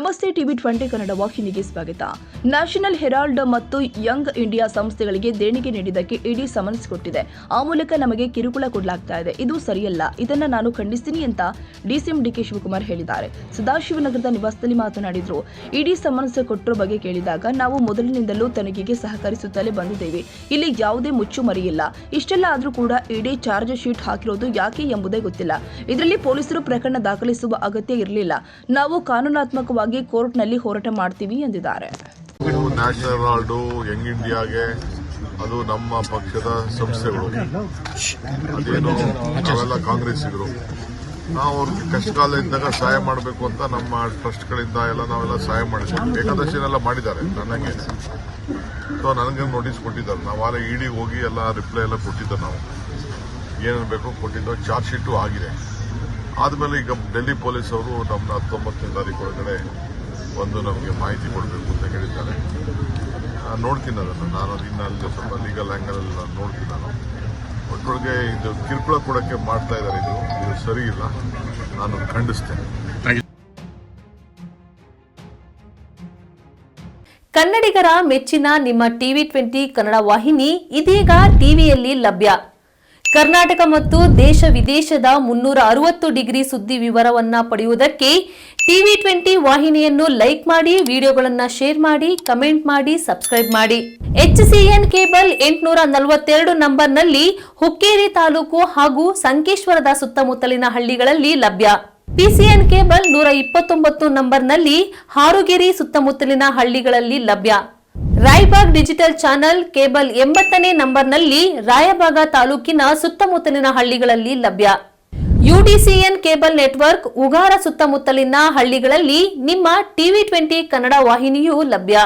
ನಮಸ್ತೆ ಟಿವಿ 20 ಕನ್ನಡ ವಾಹಿನಿಗೆ ಸ್ವಾಗತ. ನ್ಯಾಷನಲ್ ಹೆರಾಲ್ಡ್ ಮತ್ತು ಯಂಗ್ ಇಂಡಿಯಾ ಸಂಸ್ಥೆಗಳಿಗೆ ದೇಣಿಗೆ ನೀಡಿದ್ದಕ್ಕೆ ಇಡಿ ಸಮನ್ಸ್ ಕೊಟ್ಟಿದೆ. ಆ ಮೂಲಕ ನಮಗೆ ಕಿರುಕುಳ ಕೊಡಲಾಗ್ತಾ ಇದೆ. ಇದು ಸರಿಯಲ್ಲ. ಇದನ್ನ ನಾನು ಖಂಡಿಸ್ತೀನಿ ಅಂತ ಡಿಸಿಎಂ ಡಿಕೆ ಶಿವಕುಮಾರ್ ಹೇಳಿದ್ದಾರೆ. ಸದಾಶಿವನಗರದ ನಿವಾಸದಲ್ಲಿ ಮಾತನಾಡಿದ್ರು. ಇಡಿ ಸಮನ್ಸ್ ಕೊಟ್ಟರ ಬಗ್ಗೆ ಕೇಳಿದಾಗ ನಾವು ಮೊದಲಿನಿಂದಲೂ ತನಿಖೆಗೆ ಸಹಕರಿಸುತ್ತಲೇ ಬಂದಿದ್ದೇವೆ. ಇಲ್ಲಿ ಯಾವುದೇ ಮುಚ್ಚುಮರಿಯಿಲ್ಲ. ಇಷ್ಟೆಲ್ಲ ಆದರೂ ಕೂಡ ಇಡಿ ಚಾರ್ಜ್ ಶೀಟ್ ಹಾಕಿರೋದು ಯಾಕೆ ಎಂಬುದೇ ಗೊತ್ತಿಲ್ಲ. ಇದರಲ್ಲಿ ಪೊಲೀಸರು ಪ್ರಕರಣ ದಾಖಲಿಸುವ ಅಗತ್ಯ ಇರಲಿಲ್ಲ. ನಾವು ಕಾನೂನಾತ್ಮಕವಾಗಿ ಕೋರ್ಟ್ನಲ್ಲಿ ಹೋರಾಟ ಮಾಡ್ತೀವಿ ಎಂದಿದ್ದಾರೆ. ನ್ಯಾಷನಲ್ ಹೆರಾಲ್ಡ್ ಯಂಗ್ ಇಂಡಿಯಾಗೆ ಅದು ನಮ್ಮ ಪಕ್ಷದ ಸಂಸ್ಥೆಗಳು. ಅದೇನು ನಾವೆಲ್ಲ ಕಾಂಗ್ರೆಸ್ಸಿಗರು. ನಾವು ಅವ್ರಿಗೆ ಕಷ್ಟಕಾಲ ಇದ್ದಾಗ ಸಹಾಯ ಮಾಡಬೇಕು ಅಂತ ನಮ್ಮ ಟ್ರಸ್ಟ್ಗಳಿಂದ ಎಲ್ಲ ನಾವೆಲ್ಲ ಸಹಾಯ ಮಾಡಿದ್ದೀವಿ. ಏಕಾದಶಿನೆಲ್ಲ ಮಾಡಿದ್ದಾರೆ ನನಗೆ. ಸೊ ನನಗೆ ನೋಟಿಸ್ ಕೊಟ್ಟಿದ್ದಾರೆ. ನಾವು ಆಗ ಇಡಿ ಹೋಗಿ ಎಲ್ಲ ರಿಪ್ಲೈ ಎಲ್ಲ ಕೊಟ್ಟಿದ್ದಾರೆ. ನಾವು ಏನೇನು ಬೇಕೋ ಕೊಟ್ಟಿದ್ದೋ. ಚಾರ್ಜ್ ಶೀಟು ಆಗಿದೆ. ಆದಮೇಲೆ ಈಗ ಡೆಲ್ಲಿ ಪೊಲೀಸ್ ಅವರು ನಮ್ಮನ್ನ 19ನೇ ತಾರೀಕು ಒಳಗಡೆ ಒಂದು ನಮಗೆ ಮಾಹಿತಿ ಕೊಡಬೇಕು ಅಂತ ಹೇಳಿದ್ದಾರೆ. ನೋಡ್ತೀನಿ ಅದನ್ನು. ನಾನು ಇನ್ನಲ್ಲಿ ಸ್ವಲ್ಪ ಲೀಗಲ್ ಆ್ಯಂಗಲಲ್ಲಿ ನಾನು ನೋಡ್ತೀನಿ. ನಾನು ಒಟ್ಟೊಳಗೆ ಇದು ಕಿರುಕುಳ ಕೊಡೋಕ್ಕೆ ಮಾಡ್ತಾ ಇದ್ದಾರೆ. ಇದು ಸರಿ ಇಲ್ಲ. ನಾನು ಖಂಡಿಸ್ತೇನೆ. ಕನ್ನಡಿಗರ ಮೆಚ್ಚಿನ ನಿಮ್ಮ ಟಿವಿ 20 ಕನ್ನಡ ವಾಹಿನಿ ಇದೀಗ ಟಿವಿಯಲ್ಲಿ ಲಭ್ಯ. ಕರ್ನಾಟಕ ಮತ್ತು ದೇಶ ವಿದೇಶದ 360 ಡಿಗ್ರಿ ಸುದ್ದಿ ವಿವರವನ್ನ ಪಡೆಯುವುದಕ್ಕೆ ಟಿವಿ 20 ವಾಹಿನಿಯನ್ನು ಲೈಕ್ ಮಾಡಿ, ವಿಡಿಯೋಗಳನ್ನು ಶೇರ್ ಮಾಡಿ, ಕಮೆಂಟ್ ಮಾಡಿ, ಸಬ್ಸ್ಕ್ರೈಬ್ ಮಾಡಿ. HCN ಕೇಬಲ್ 842 ನಂಬರ್ನಲ್ಲಿ ಹುಕ್ಕೇರಿ ತಾಲೂಕು ಹಾಗೂ ಸಂಕೇಶ್ವರದ ಸುತ್ತಮುತ್ತಲಿನ ಹಳ್ಳಿಗಳಲ್ಲಿ ಲಭ್ಯ. PCN ಕೇಬಲ್ 129 ನಂಬರ್ನಲ್ಲಿ ಹಾರುಗೆರೆ ಸುತ್ತಮುತ್ತಲಿನ ಹಳ್ಳಿಗಳಲ್ಲಿ ಲಭ್ಯ. ರಾಯಬಾಗ್ ಡಿಜಿಟಲ್ ಚಾನೆಲ್ ಕೇಬಲ್ 80ನೇ ನಂಬರ್ನಲ್ಲಿ ರಾಯಬಾಗ ತಾಲೂಕಿನ ಸುತ್ತಮುತ್ತಲಿನ ಹಳ್ಳಿಗಳಲ್ಲಿ ಲಭ್ಯ. UDCN ಕೇಬಲ್ ನೆಟ್ವರ್ಕ್ ಉಗಾರ ಸುತ್ತಮುತ್ತಲಿನ ಹಳ್ಳಿಗಳಲ್ಲಿ ನಿಮ್ಮ ಟಿವಿ 20 ಕನ್ನಡ ವಾಹಿನಿಯೂ ಲಭ್ಯ.